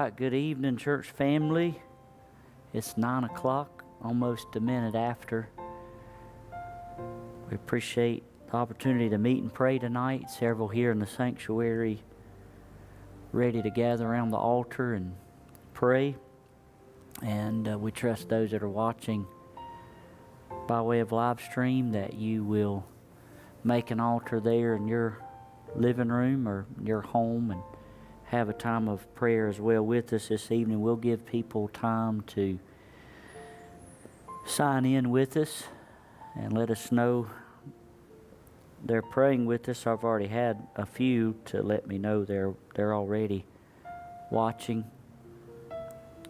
right, good evening, church family. It's 9 o'clock, almost a minute after. We appreciate the opportunity to meet and pray tonight. Several here in the sanctuary ready to gather around the altar and pray. And we trust those that are watching by way of live stream that you will make an altar there in your living room or your home and have a time of prayer as well with us this evening. We'll give people time to sign in with us and let us know they're praying with us. I've already had a few to let me know they're already watching,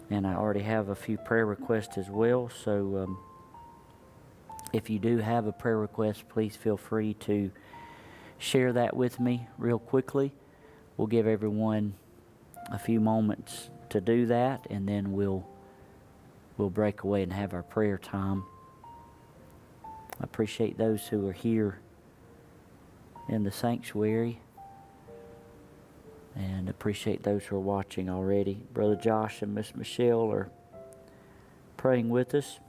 and I already have a few prayer requests as well. So if you do have a prayer request, please feel free to share that with me real quickly. We'll give everyone a few moments to do that, and then we'll break away and have our prayer time. I appreciate those who are here in the sanctuary, and appreciate those who are watching already. Brother Josh and Miss Michelle are praying with us.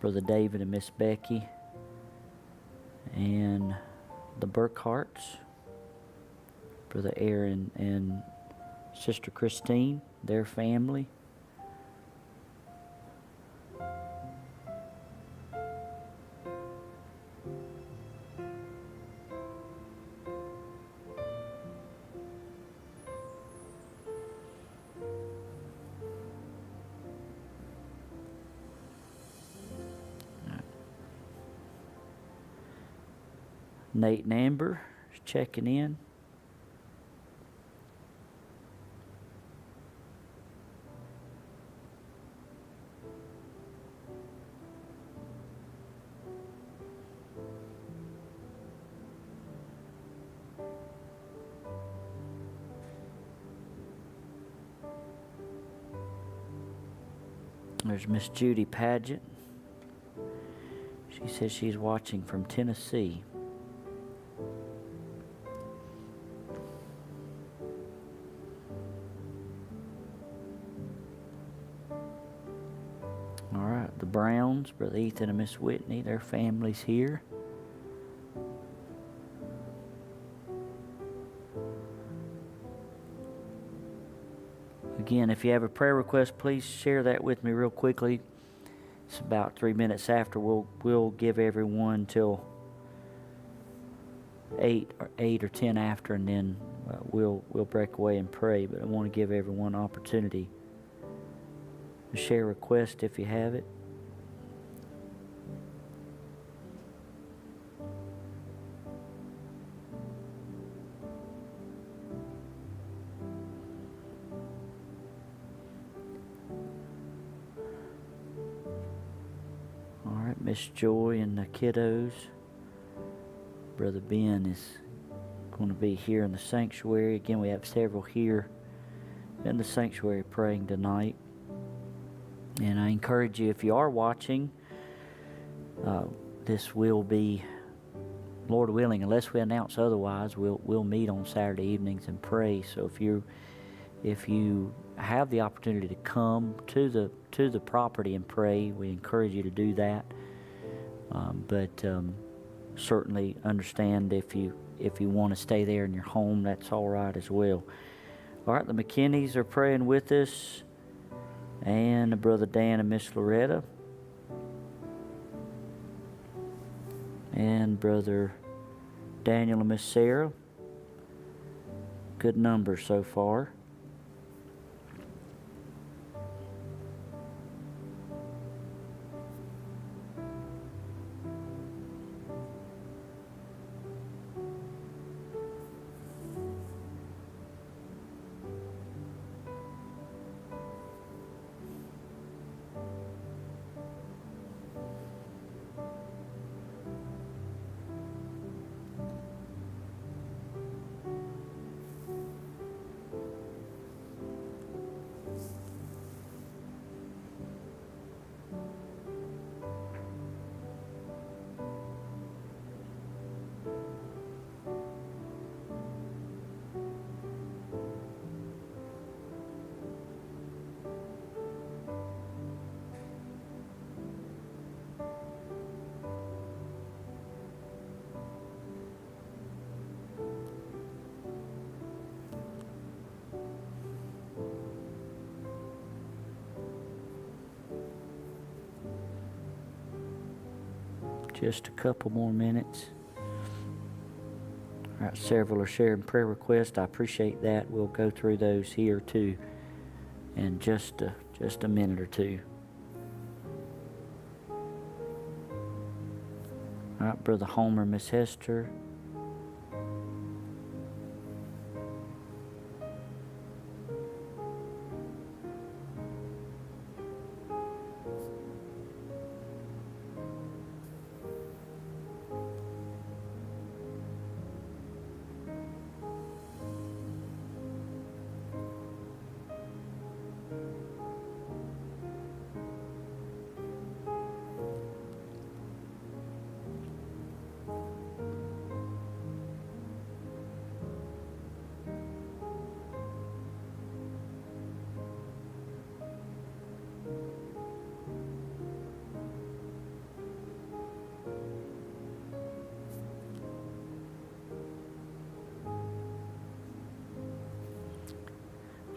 Brother David and Miss Becky and the Burkharts, Brother Aaron and Sister Christine, their family. Nate and Amber is checking in. There's Miss Judy Paget. She says she's watching from Tennessee. Alright, the Browns, Brother Ethan and Miss Whitney, their families here. Again, if you have a prayer request, please share that with me real quickly. It's about 3 minutes after. We'll give everyone till 8 or 10 after, and then we'll break away and pray. But I want to give everyone an opportunity to share a request if you have it. Miss Joy and the kiddos. Brother Ben is going to be here in the sanctuary. Again, we have several here in the sanctuary praying tonight. And I encourage you, if you are watching, this will be, Lord willing, unless we announce otherwise, we'll meet on Saturday evenings and pray. So if you have the opportunity to come to the property and pray, we encourage you to do that. But certainly understand if you want to stay there in your home, that's all right as well. All right, the McKinneys are praying with us, and Brother Dan and Miss Loretta, and Brother Daniel and Miss Sarah. Good number so far. Just a couple more minutes. All right, several are sharing prayer requests. I appreciate that. We'll go through those here too in just a minute or two. All right, Brother Homer, Miss Hester.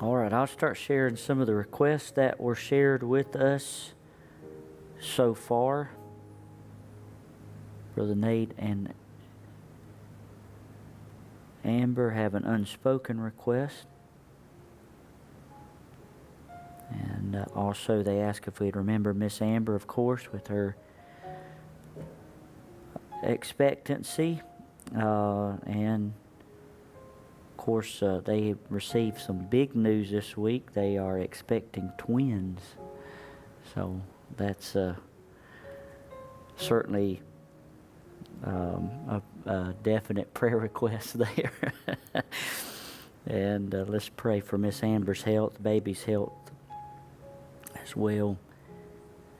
All right, I'll start sharing some of the requests that were shared with us so far. Brother Nate and Amber have an unspoken request. And also they ask if we'd remember Miss Amber, of course, with her expectancy. And of course, they received some big news this week. They are expecting twins. So that's certainly a definite prayer request there. And let's pray for Miss Amber's health, baby's health as well.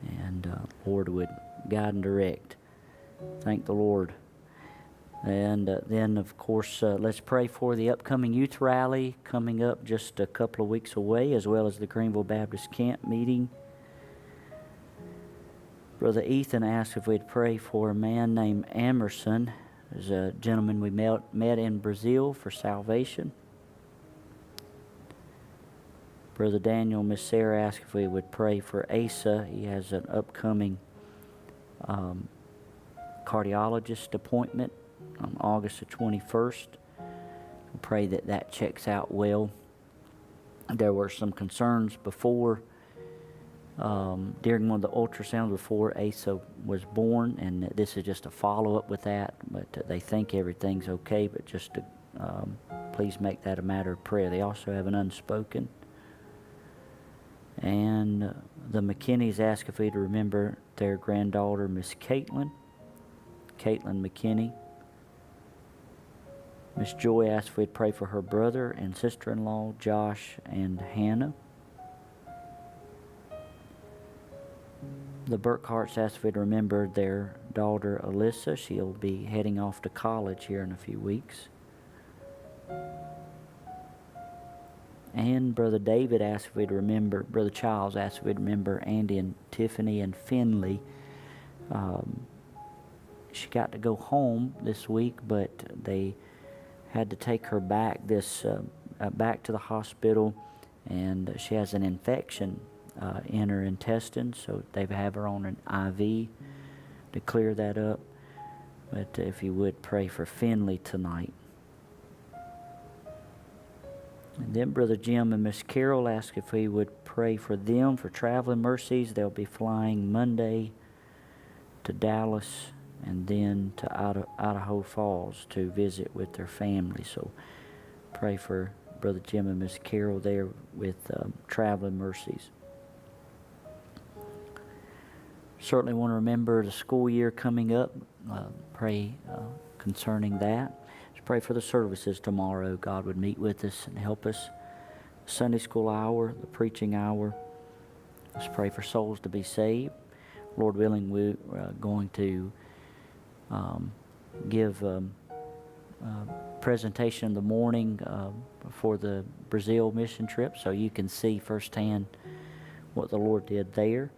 And Lord would guide and direct. Thank the Lord. And then, of course, let's pray for the upcoming youth rally coming up just a couple of weeks away, as well as the Greenville Baptist Camp meeting. Brother Ethan asked if we'd pray for a man named Emerson. There's a gentleman we met in Brazil for salvation. Brother Daniel, Miss Sarah asked if we would pray for Asa. He has an upcoming cardiologist appointment on August the 21st. We pray that that checks out well. There were some concerns before, during one of the ultrasounds before Asa was born, and this is just a follow-up with that, but they think everything's okay, but just to, please make that a matter of prayer. They also have an unspoken. And the McKinneys ask if we'd remember their granddaughter, Miss Caitlin McKinney. Miss Joy asked if we'd pray for her brother and sister-in-law, Josh and Hannah. The Burkharts asked if we'd remember their daughter, Alyssa. She'll be heading off to college here in a few weeks. And Brother David asked if we'd remember, Brother Childs asked if we'd remember Andy and Tiffany and Finley. She got to go home this week, but they had to take her back back to the hospital, and she has an infection in her intestines, so they have her on an IV to clear that up. But if you would pray for Finley tonight. And then Brother Jim and Miss Carol asked if we would pray for them for traveling mercies. They'll be flying Monday to Dallas and then to Idaho Falls to visit with their family. So pray for Brother Jim and Miss Carol there with traveling mercies. Certainly want to remember the school year coming up. Pray concerning that. Let's pray for the services tomorrow. God would meet with us and help us. Sunday school hour, the preaching hour. Let's pray for souls to be saved. Lord willing, we're going to give a presentation in the morning for the Brazil mission trip, so you can see firsthand what the Lord did there.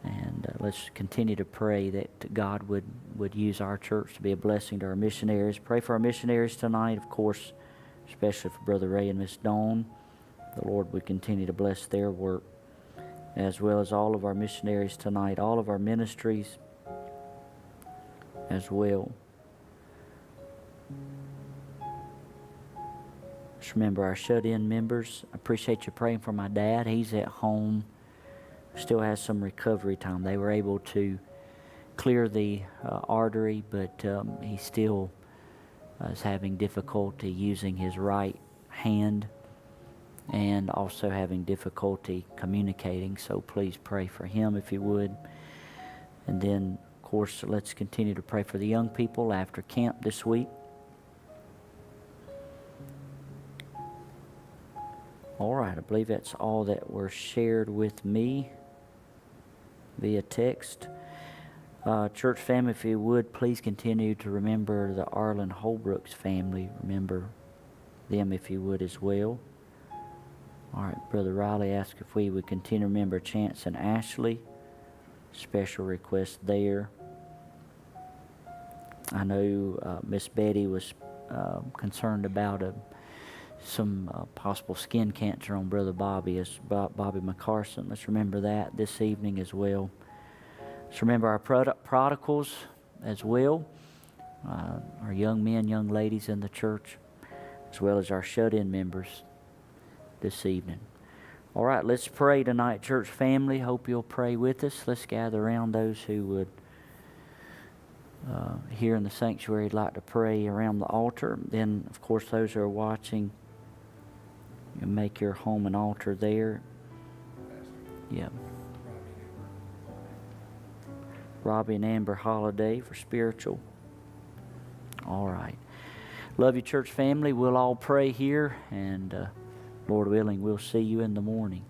And let's continue to pray that God would use our church to be a blessing to our missionaries. Pray for our missionaries tonight, of course, especially for Brother Ray and Miss Dawn. The Lord would continue to bless their work, as well as all of our missionaries tonight, all of our ministries. as well. Just remember our shut-in members. I appreciate you praying for my dad. He's at home. Still has some recovery time. They were able to clear the artery, but he still is having difficulty using his right hand and also having difficulty communicating. So please pray for him if you would. And then, of course, let's continue to pray for the young people after camp this week. All right, I believe that's all that were shared with me via text. Church family, if you would, please continue to remember the Arlen Holbrooks family. Remember them if you would as well. All right, Brother Riley asked if we would continue to remember Chance and Ashley. Special request there. I know Miss Betty was concerned about some possible skin cancer on Brother Bobby, Bobby McCarson. Let's remember that this evening as well. Let's remember our prodigals as well, our young men, young ladies in the church, as well as our shut-in members this evening. All right, let's pray tonight, church family. Hope you'll pray with us. Let's gather around those who would, here in the sanctuary, like to pray around the altar. Then, of course, those who are watching, you make your home an altar there. Yeah. Robbie and Amber Holiday for spiritual. All right. Love you, church family. We'll all pray here, and Lord willing, we'll see you in the morning.